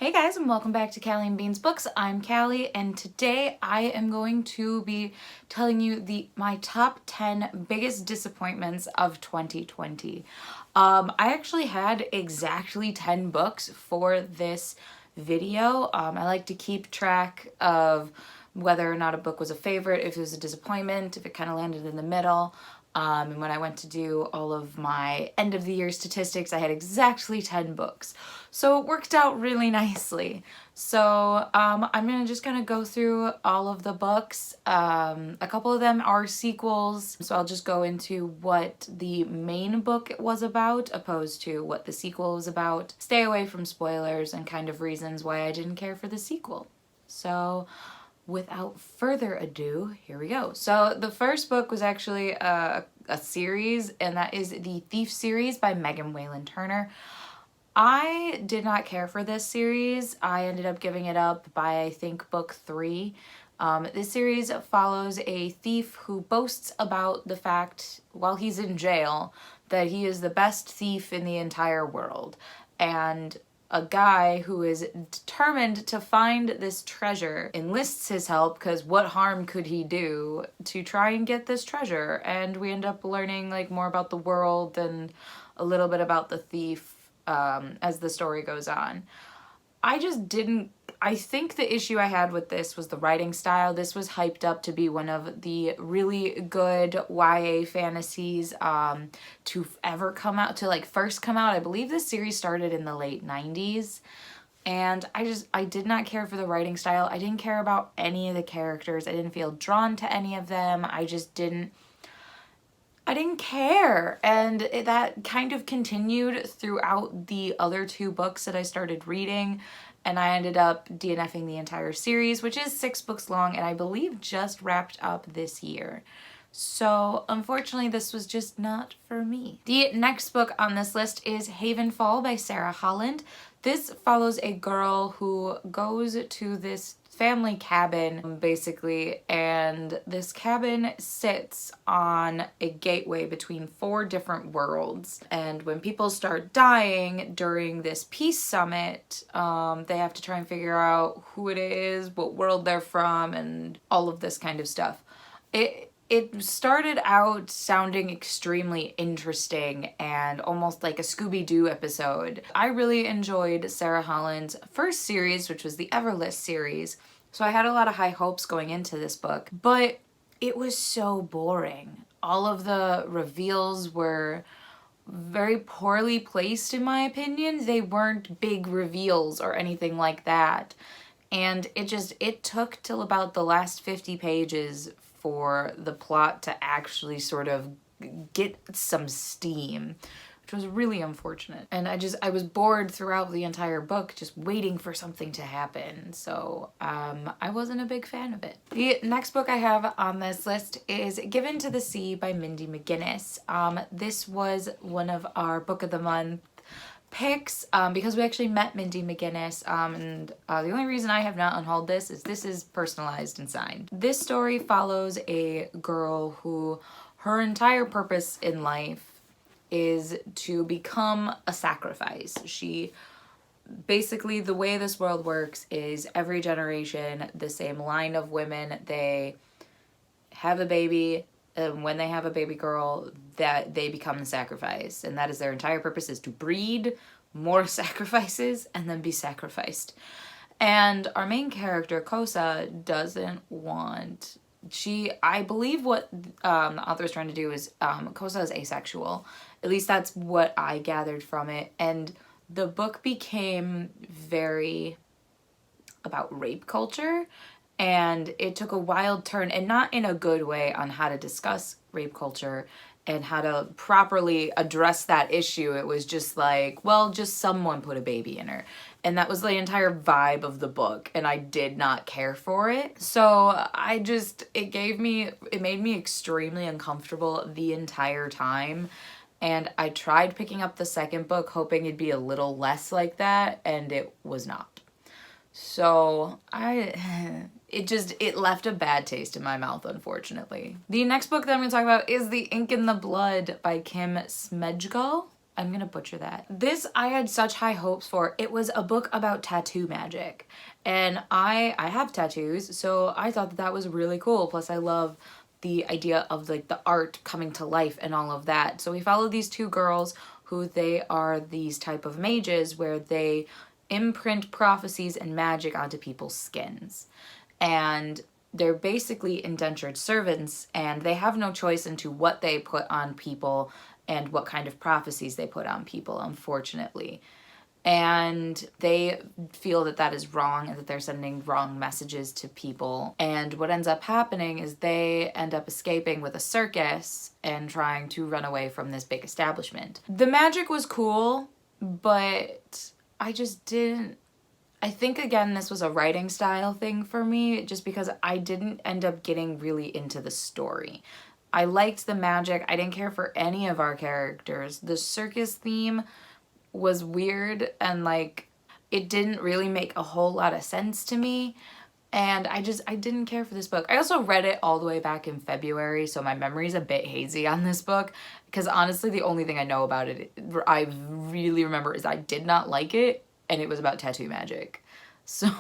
Hey guys, and welcome back to Callie and Beans Books. I'm Callie, and today I am going to be telling you my top 10 biggest disappointments of 2020. I actually had exactly 10 books for this video. I like to keep track of whether or not a book was a favorite, if it was a disappointment, if it kind of landed in the middle. And when I went to do all of my end of the year statistics, I had exactly 10 books. So it worked out really nicely. So I'm just gonna go through all of the books. A couple of them are sequels, so I'll just go into what the main book was about opposed to what the sequel was about. Stay away from spoilers and kind of reasons why I didn't care for the sequel. So without further ado, here we go. So the first book was actually a series, and that is the Thief series by Megan Whalen Turner. I did not care for this series. I ended up giving it up by, I think, book 3. This series follows a thief who boasts about the fact, while he's in jail, that he is the best thief in the entire world. And a guy who is determined to find this treasure enlists his help, because what harm could he do to try and get this treasure? And we end up learning more about the world and a little bit about the thief as the story goes on. I think the issue I had with this was the writing style. This was hyped up to be one of the really good YA fantasies to ever come out, to first come out. I believe this series started in the late 90s. And I did not care for the writing style. I didn't care about any of the characters. I didn't feel drawn to any of them. I didn't care. And that kind of continued throughout the other 2 books that I started reading. And I ended up DNFing the entire series, which is 6 books long, and I believe just wrapped up this year. So unfortunately, this was just not for me. The next book on this list is Havenfall by Sara Holland. This follows a girl who goes to this family cabin, basically, and this cabin sits on a gateway between 4 different worlds. And when people start dying during this peace summit, they have to try and figure out who it is, what world they're from, and all of this kind of stuff. It started out sounding extremely interesting and almost like a Scooby-Doo episode. I really enjoyed Sara Holland's first series, which was the Everlist series, so I had a lot of high hopes going into this book, but it was so boring. All of the reveals were very poorly placed, in my opinion. They weren't big reveals or anything like that, and it took till about the last 50 pages for the plot to actually sort of get some steam, which was really unfortunate. And I was bored throughout the entire book, just waiting for something to happen. So I wasn't a big fan of it. The next book I have on this list is Given to the Sea by Mindy McGinnis. This was one of our book of the month picks because we actually met Mindy McGinnis, and the only reason I have not unhauled this is personalized and signed. This story follows a girl who her entire purpose in life is to become a sacrifice. She basically, the way this world works is every generation, the same line of women, they have a baby, and when they have a baby girl, that they become the sacrifice, and that is their entire purpose, is to breed more sacrifices and then be sacrificed. And our main character, Kosa, doesn't want... I believe what the author is trying to do is, Kosa is asexual. At least that's what I gathered from it. And the book became very about rape culture, and it took a wild turn, and not in a good way, on how to discuss rape culture and how to properly address that issue. It was just like, well, just someone put a baby in her. And that was the entire vibe of the book, and I did not care for it. So it made me extremely uncomfortable the entire time. And I tried picking up the second book hoping it'd be a little less like that, and it was not. So it left a bad taste in my mouth, unfortunately. The next book that I'm going to talk about is The Ink in the Blood by Kim Smejkal. I'm gonna butcher that. This I had such high hopes for. It was a book about tattoo magic. And I have tattoos, so I thought that that was really cool. Plus I love the idea of like the art coming to life and all of that. So we follow these two girls who they are these type of mages where they imprint prophecies and magic onto people's skins. And they're basically indentured servants, and they have no choice into what they put on people and what kind of prophecies they put on people, unfortunately. And they feel that that is wrong and that they're sending wrong messages to people. And what ends up happening is they end up escaping with a circus and trying to run away from this big establishment. The magic was cool, but I just didn't... I think, again, this was a writing style thing for me, just because I didn't end up getting really into the story. I liked the magic. I didn't care for any of our characters. The circus theme was weird, and like it didn't really make a whole lot of sense to me, and I didn't care for this book. I also read it all the way back in February, so my memory's a bit hazy on this book, because honestly the only thing I know about it, I really remember, is I did not like it, and it was about tattoo magic. So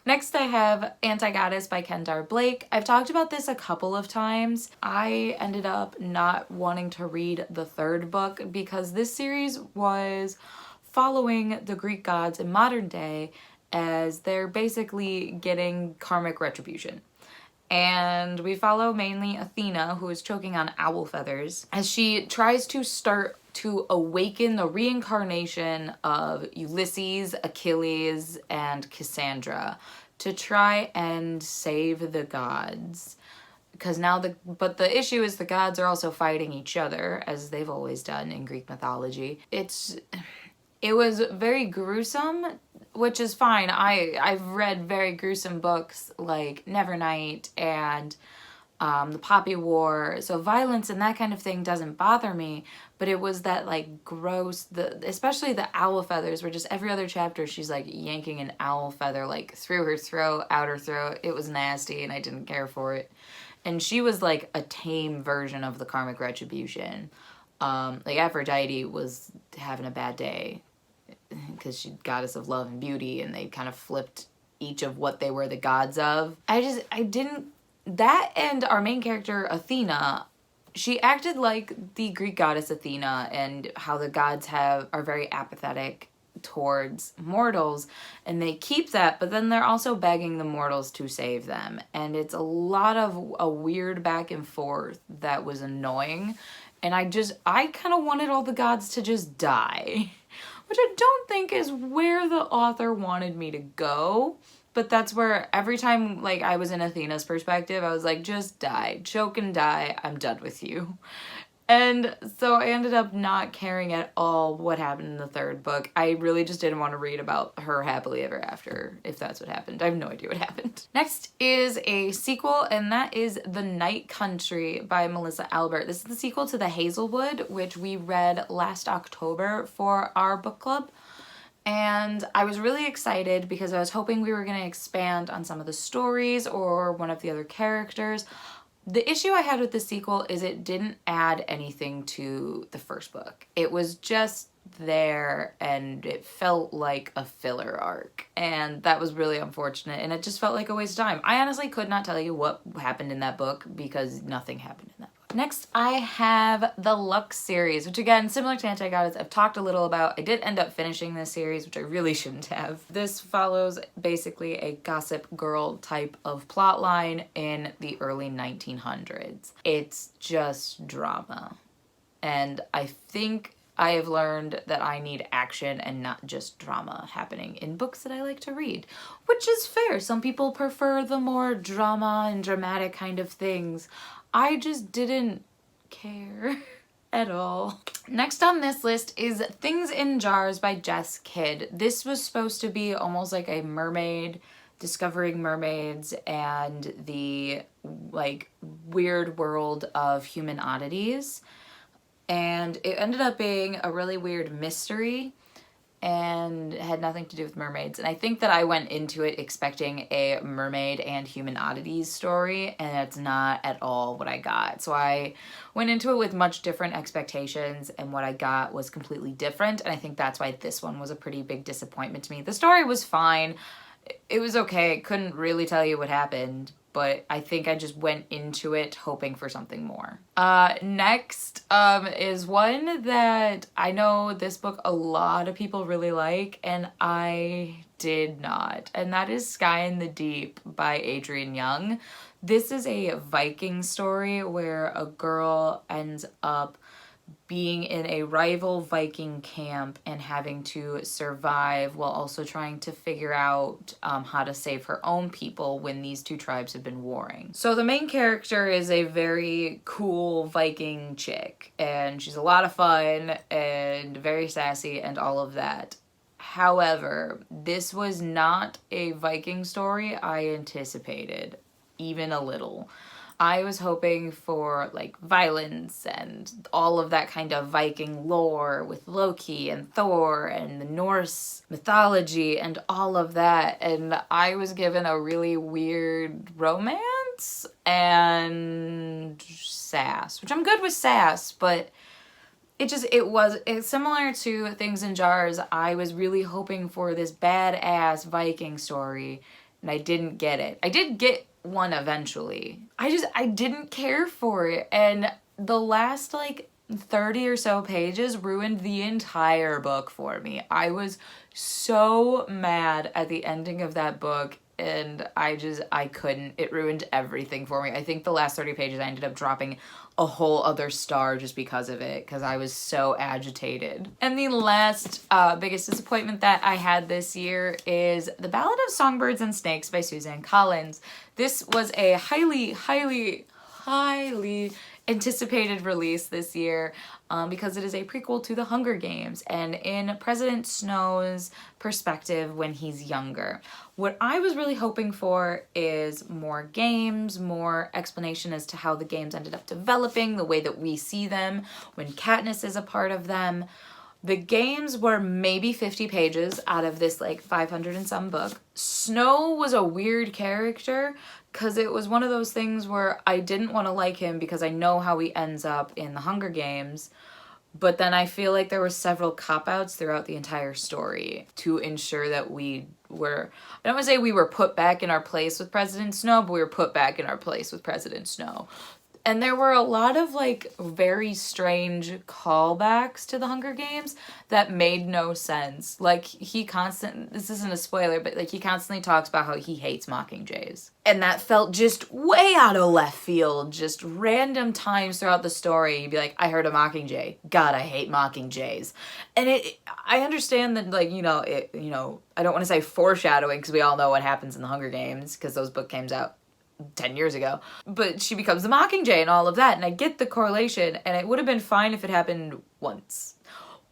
next I have Antigoddess by Kendare Blake. I've talked about this a couple of times. I ended up not wanting to read the third book because this series was following the Greek gods in modern day as they're basically getting karmic retribution. And we follow mainly Athena, who is choking on owl feathers, as she tries to start to awaken the reincarnation of Ulysses, Achilles, and Cassandra to try and save the gods. Because now but the issue is the gods are also fighting each other, as they've always done in Greek mythology. It was very gruesome, which is fine. I've read very gruesome books like Nevernight and the Poppy War, so violence and that kind of thing doesn't bother me, but it was that like gross, especially the owl feathers, where just every other chapter she's like yanking an owl feather like through her throat, out her throat. It was nasty and I didn't care for it. And she was like a tame version of the karmic retribution. Like Aphrodite was having a bad day because she's goddess of love and beauty, and they kind of flipped each of what they were the gods of. That and our main character, Athena, she acted like the Greek goddess Athena, and how the gods are very apathetic towards mortals, and they keep that, but then they're also begging the mortals to save them. And it's a lot of a weird back and forth that was annoying. And I kind of wanted all the gods to just die, which I don't think is where the author wanted me to go. But that's where every time like I was in Athena's perspective, I was like, just die, choke and die, I'm done with you. And so I ended up not caring at all what happened in the third book. I really just didn't want to read about her happily ever after, if that's what happened. I have no idea what happened. Next is a sequel, and that is The Night Country by Melissa Albert. This is the sequel to The Hazelwood, which we read last October for our book club. And I was really excited because I was hoping we were going to expand on some of the stories or one of the other characters. The issue I had with the sequel is it didn't add anything to the first book. It was just there, and it felt like a filler arc, and that was really unfortunate, and it just felt like a waste of time. I honestly could not tell you what happened in that book because nothing happened in that book. Next, I have the Luxe series, which again, similar to Antigoddess, I've talked a little about. I did end up finishing this series, which I really shouldn't have. This follows basically a Gossip Girl type of plotline in the early 1900s. It's just drama. And I think I have learned that I need action and not just drama happening in books that I like to read, which is fair. Some people prefer the more drama and dramatic kind of things. I just didn't care at all. Next on this list is Things in Jars by Jess Kidd. This was supposed to be almost like a mermaid discovering mermaids and the like weird world of human oddities. And it ended up being a really weird mystery. and had nothing to do with mermaids. And I think that I went into it expecting a mermaid and human oddities story, and it's not at all what I got. So I went into it with much different expectations, and what I got was completely different, and I think that's why this one was a pretty big disappointment to me. The story was fine. It was okay. I couldn't really tell you what happened, but I think I just went into it hoping for something more. Next is one that I know this book a lot of people really like, and I did not, and that is Sky in the Deep by Adrienne Young. This is a Viking story where a girl ends up being in a rival Viking camp and having to survive while also trying to figure out how to save her own people when these two tribes have been warring. So the main character is a very cool Viking chick, and she's a lot of fun and very sassy and all of that. However, this was not a Viking story I anticipated, even a little. I was hoping for like violence and all of that kind of Viking lore with Loki and Thor and the Norse mythology and all of that, and I was given a really weird romance and sass, which I'm good with sass, but it's similar to Things in Jars. I was really hoping for this badass Viking story, and I didn't get it. I did get one eventually. I didn't care for it, and the last like 30 or so pages ruined the entire book for me. I was so mad at the ending of that book, and I couldn't. It ruined everything for me. I think the last 30 pages I ended up dropping a whole other star just because of it, because I was so agitated. And the last biggest disappointment that I had this year is The Ballad of Songbirds and Snakes by Suzanne Collins. This was a highly anticipated release this year because it is a prequel to The Hunger Games, and in President Snow's perspective when he's younger. What I was really hoping for is more games, more explanation as to how the games ended up developing, the way that we see them when Katniss is a part of them. The games were maybe 50 pages out of this like 500 and some book. Snow was a weird character because it was one of those things where I didn't want to like him because I know how he ends up in The Hunger Games, but then I feel like there were several cop-outs throughout the entire story to ensure that we were, I don't want to say we were put back in our place with President Snow, but we were put back in our place with President Snow. And there were a lot of like very strange callbacks to The Hunger Games that made no sense. Like this isn't a spoiler, but like he constantly talks about how he hates Mockingjays. And that felt just way out of left field, just random times throughout the story. He'd be like, I heard a Mockingjay. God, I hate Mockingjays. And I understand that like, I don't want to say foreshadowing because we all know what happens in The Hunger Games because those book came out 10 years ago, but she becomes the Mockingjay and all of that, and I get the correlation, and it would have been fine if it happened once,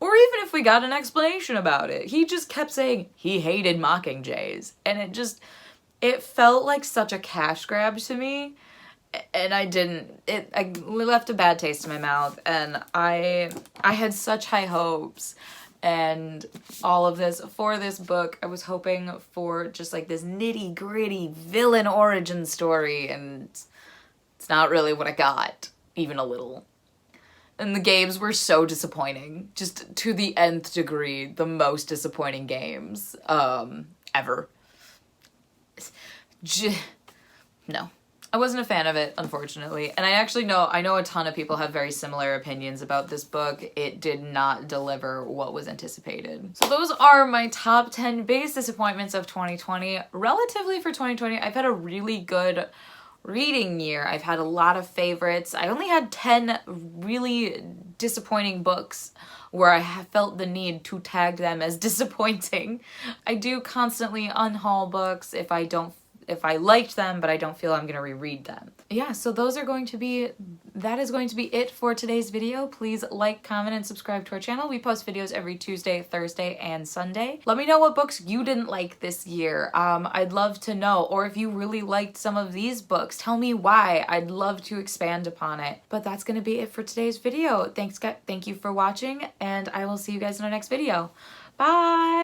or even if we got an explanation about it. He just kept saying he hated Mockingjays, and it felt like such a cash grab to me, and I left a bad taste in my mouth, and I had such high hopes and all of this for this book. I was hoping for just like this nitty gritty villain origin story, and it's not really what I got, even a little. And the games were so disappointing, just to the nth degree, the most disappointing games ever. No. I wasn't a fan of it, unfortunately. And I know a ton of people have very similar opinions about this book. It did not deliver what was anticipated. So those are my top 10 biggest disappointments of 2020. Relatively for 2020, I've had a really good reading year. I've had a lot of favorites. I only had 10 really disappointing books where I have felt the need to tag them as disappointing. I do constantly unhaul books if I liked them, but I don't feel I'm gonna reread them. Yeah, so that is going to be it for today's video. Please like, comment, and subscribe to our channel. We post videos every Tuesday, Thursday, and Sunday. Let me know what books you didn't like this year. I'd love to know. Or if you really liked some of these books, tell me why. I'd love to expand upon it. But that's gonna be it for today's video. Thank you for watching, and I will see you guys in our next video. Bye!